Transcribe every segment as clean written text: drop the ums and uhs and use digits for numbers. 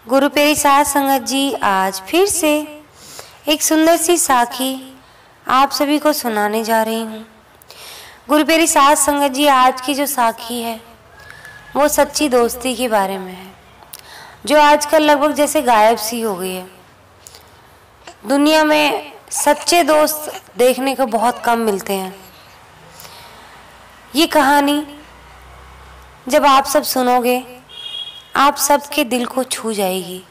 गुरु प्यारी साध संगत जी, आज फिर से एक सुंदर सी साखी आप सभी को सुनाने जा रही हूँ। गुरु प्यारी साध संगत जी, आज की जो साखी है वो सच्ची दोस्ती के बारे में है, जो आजकल लगभग जैसे गायब सी हो गई है। दुनिया में सच्चे दोस्त देखने को बहुत कम मिलते हैं। ये कहानी जब आप सब सुनोगे, आप सबके दिल को छू जाएगी।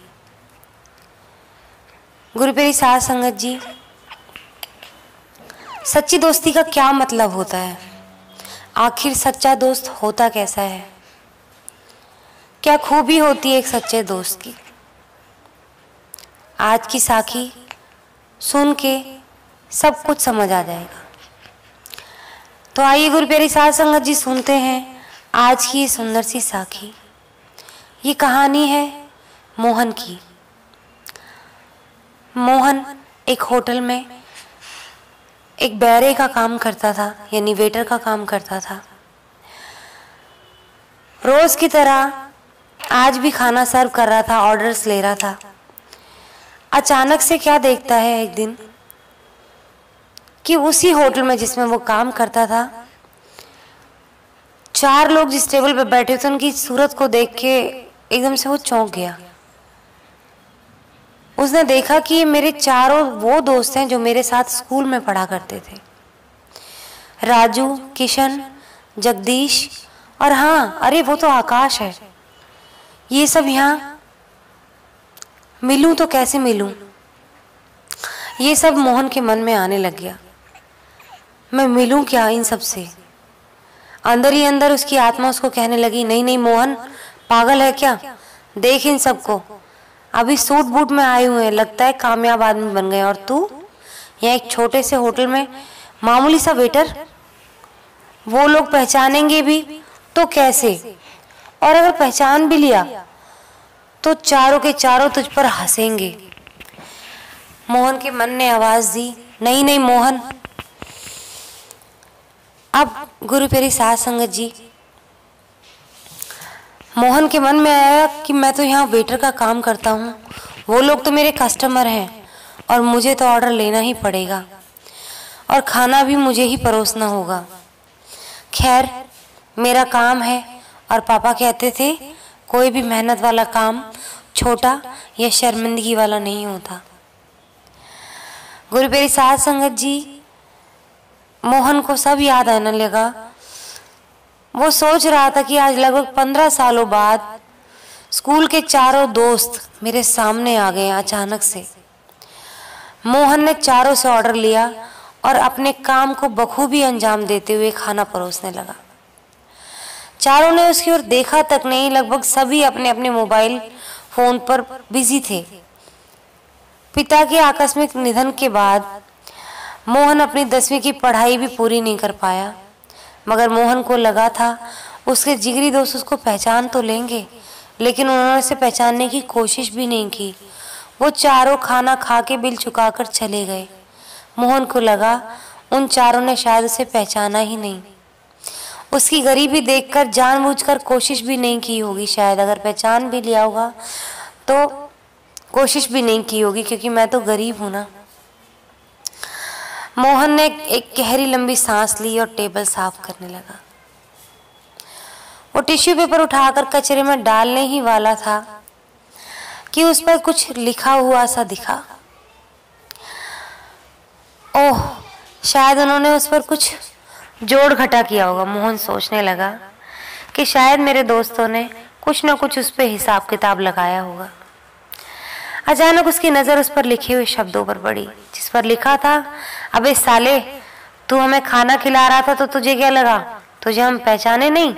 गुरु प्यारी साध संगत जी, सच्ची दोस्ती का क्या मतलब होता है? आखिर सच्चा दोस्त होता कैसा है? क्या खूबी होती है एक सच्चे दोस्त की? आज की साखी सुन के सब कुछ समझ आ जाएगा। तो आइए गुरु प्यारी साध संगत जी, सुनते हैं आज की सुंदर सी साखी। ये कहानी है मोहन की। मोहन एक होटल में एक बैरे का काम करता था, यानी वेटर का काम करता था। रोज की तरह आज भी खाना सर्व कर रहा था, ऑर्डर्स ले रहा था। अचानक से क्या देखता है एक दिन कि उसी होटल में जिसमें वो काम करता था, 4 लोग जिस टेबल पर बैठे थे, उनकी सूरत को देख के एकदम से वो चौंक गया। उसने देखा कि ये मेरे चारों वो दोस्त हैं जो मेरे साथ स्कूल में पढ़ा करते थे। राजू, किशन, जगदीश और हाँ, अरे वो तो आकाश है। ये सब यहाँ मिलूं तो कैसे मिलूं? ये सब मोहन के मन में आने लग गया। मैं मिलूं क्या इन सब से? अंदर ही अंदर उसकी आत्मा उसको कहने लगी, नहीं नहीं मोहन, पागल है क्या? देख इन सबको, अभी सूट बूट में आए हुए हैं, लगता है कामयाब आदमी बन गए, और तू यहाँ एक छोटे से होटल में मामूली सा वेटर। वो लोग पहचानेंगे भी तो कैसे? और अगर पहचान भी लिया तो चारों के चारों तुझ पर हंसेंगे। मोहन के मन ने आवाज दी, नहीं नहीं मोहन। अब गुरु प्यारी साध संगत जी, मोहन के मन में आया कि मैं तो यहाँ वेटर का काम करता हूँ, वो लोग तो मेरे कस्टमर हैं और मुझे तो ऑर्डर लेना ही पड़ेगा और खाना भी मुझे ही परोसना होगा। खैर, मेरा काम है और पापा कहते थे कोई भी मेहनत वाला काम छोटा या शर्मिंदगी वाला नहीं होता। गुरु प्यारी साध संगत जी, मोहन को सब याद आने लगा। वो सोच रहा था कि आज लगभग 15 सालों बाद स्कूल के चारों दोस्त मेरे सामने आ गए अचानक से। मोहन ने चारों से ऑर्डर लिया और अपने काम को बखूबी अंजाम देते हुए खाना परोसने लगा। चारों ने उसकी ओर देखा तक नहीं, लगभग सभी अपने अपने मोबाइल फोन पर बिजी थे। पिता के आकस्मिक निधन के बाद मोहन अपनी 10वीं की पढ़ाई भी पूरी नहीं कर पाया, मगर मोहन को लगा था उसके जिगरी दोस्त उसको पहचान तो लेंगे, लेकिन उन्होंने उसे पहचानने की कोशिश भी नहीं की। वो चारों खाना खा के बिल चुकाकर चले गए। मोहन को लगा उन चारों ने शायद उसे पहचाना ही नहीं, उसकी गरीबी देखकर जानबूझकर कोशिश भी नहीं की होगी। शायद अगर पहचान भी लिया होगा तो कोशिश भी नहीं की होगी, क्योंकि मैं तो गरीब हूं ना। मोहन ने एक गहरी लंबी सांस ली और टेबल साफ करने लगा। वो टिश्यू पेपर उठाकर कचरे में डालने ही वाला था कि उस पर कुछ लिखा हुआ सा दिखा। ओह, शायद उन्होंने उस पर कुछ जोड़ घटा किया होगा। मोहन सोचने लगा कि शायद मेरे दोस्तों ने कुछ न कुछ उस पर हिसाब किताब लगाया होगा। अचानक उसकी नजर उस पर लिखे हुए शब्दों पर पड़ी, जिस पर लिखा था, अबे साले, तू हमें खाना खिला रहा था तो तुझे क्या लगा तुझे हम पहचाने नहीं?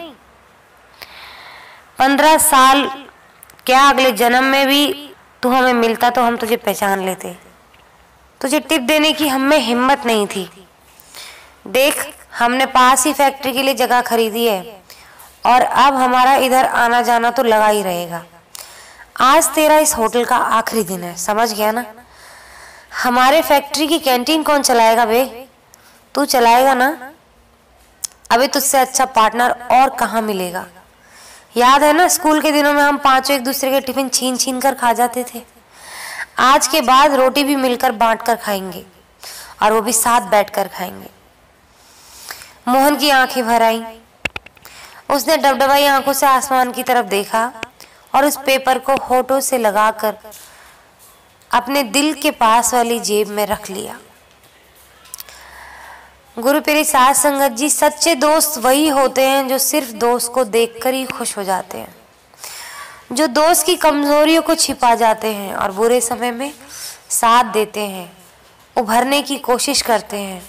15 साल क्या, अगले जन्म में भी तू हमें मिलता तो हम तुझे पहचान लेते। तुझे टिप देने की हमें हिम्मत नहीं थी। देख, हमने पास ही फैक्ट्री के लिए जगह खरीदी है और अब हमारा इधर आना जाना तो लगा ही रहेगा। आज तेरा इस होटल का आखिरी दिन है, समझ गया ना? हमारे फैक्ट्री की कैंटीन कौन चलाएगा बे? तू चलाएगा ना? अबे तुझसे अच्छा पार्टनर और कहाँ मिलेगा? याद है ना, स्कूल के दिनों में हम पांचों एक दूसरे के टिफिन छीन छीन कर खा जाते थे। आज के बाद रोटी भी मिलकर बांट कर खाएंगे, और वो भी साथ बैठकर खाएंगे। मोहन की आंखें भर आईं। उसने डबडबाई आंखों से आसमान की तरफ देखा और उस पेपर को होठों से लगाकर अपने दिल के पास वाली जेब में रख लिया। गुरु प्यारी साध संगत जी, सच्चे दोस्त वही होते हैं जो सिर्फ दोस्त को देखकर ही खुश हो जाते हैं, जो दोस्त की कमजोरियों को छिपा जाते हैं और बुरे समय में साथ देते हैं, उभरने की कोशिश करते हैं।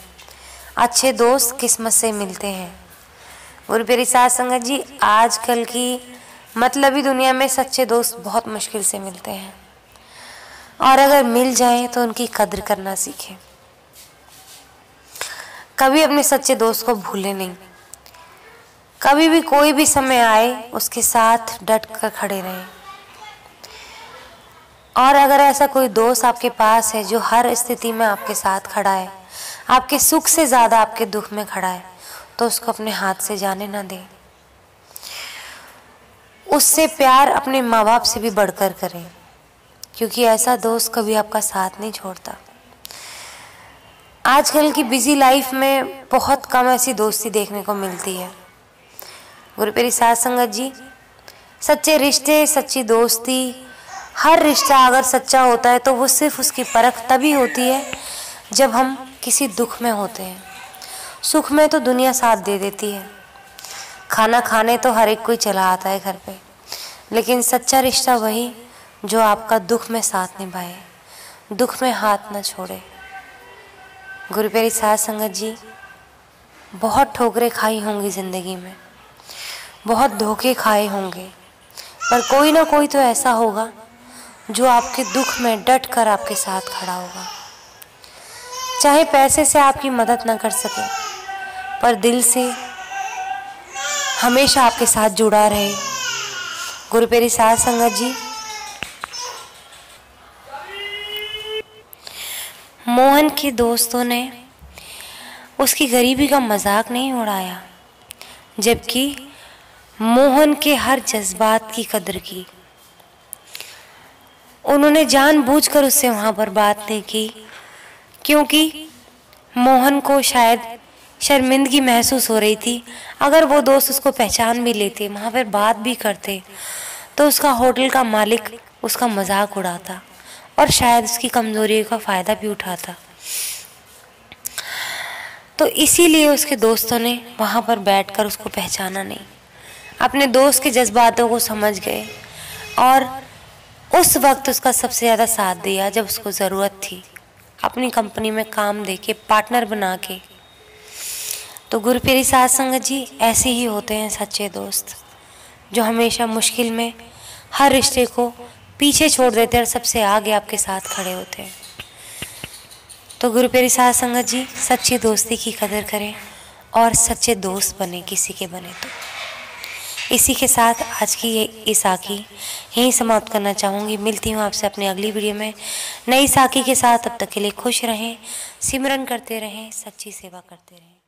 अच्छे दोस्त किस्मत से मिलते हैं। गुरु प्यारी साध संगत जी, आजकल की मतलबी दुनिया में सच्चे दोस्त बहुत मुश्किल से मिलते हैं, और अगर मिल जाएं तो उनकी कद्र करना सीखें। कभी अपने सच्चे दोस्त को भूलें नहीं। कभी भी कोई भी समय आए उसके साथ डट कर खड़े रहें। और अगर ऐसा कोई दोस्त आपके पास है जो हर स्थिति में आपके साथ खड़ा है, आपके सुख से ज़्यादा आपके दुख में खड़ा है, तो उसको अपने हाथ से जाने ना दें। उससे प्यार अपने माँ बाप से भी बढ़कर करें, क्योंकि ऐसा दोस्त कभी आपका साथ नहीं छोड़ता। आजकल की बिजी लाइफ में बहुत कम ऐसी दोस्ती देखने को मिलती है। गुरु प्यारी साध संगत जी, सच्चे रिश्ते, सच्ची दोस्ती, हर रिश्ता अगर सच्चा होता है तो वो सिर्फ उसकी परख तभी होती है जब हम किसी दुख में होते हैं। सुख में तो दुनिया साथ दे देती है, खाना खाने तो हर एक कोई चला आता है घर पे, लेकिन सच्चा रिश्ता वही जो आपका दुख में साथ निभाए, दुख में हाथ न छोड़े। गुरु प्यारी साध संगत जी, बहुत ठोकरें खाई होंगी ज़िंदगी में, बहुत धोखे खाए होंगे, पर कोई ना कोई तो ऐसा होगा जो आपके दुख में डट कर आपके साथ खड़ा होगा। चाहे पैसे से आपकी मदद ना कर सके, पर दिल से हमेशा आपके साथ जुड़ा रहे। गुरु प्यारी साध संगत जी, मोहन के दोस्तों ने उसकी गरीबी का मजाक नहीं उड़ाया, जबकि मोहन के हर जज्बात की कदर की। उन्होंने जानबूझकर उससे वहाँ पर बात नहीं की, क्योंकि मोहन को शायद शर्मिंदगी महसूस हो रही थी। अगर वो दोस्त उसको पहचान भी लेते, वहाँ पर बात भी करते, तो उसका होटल का मालिक उसका मजाक उड़ाता और शायद उसकी कमजोरियों का फ़ायदा भी उठाता। तो इसीलिए उसके दोस्तों ने वहाँ पर बैठकर उसको पहचाना नहीं, अपने दोस्त के जज्बातों को समझ गए और उस वक्त उसका सबसे ज़्यादा साथ दिया जब उसको ज़रूरत थी, अपनी कंपनी में काम दे के, पार्टनर बना के। तो गुरु प्यारी साध संगत जी, ऐसे ही होते हैं सच्चे दोस्त, जो हमेशा मुश्किल में हर रिश्ते को पीछे छोड़ देते हैं और सबसे आगे आपके साथ खड़े होते हैं। तो गुरु प्यारी साध संगत जी, सच्ची दोस्ती की कदर करें और सच्चे दोस्त बने, किसी के बने। तो इसी के साथ आज की ये साखी यहीं समाप्त करना चाहूँगी। मिलती हूँ आपसे अपनी अगली वीडियो में नई साखी के साथ। तब तक के लिए खुश रहें, सिमरन करते रहें, सच्ची सेवा करते रहें।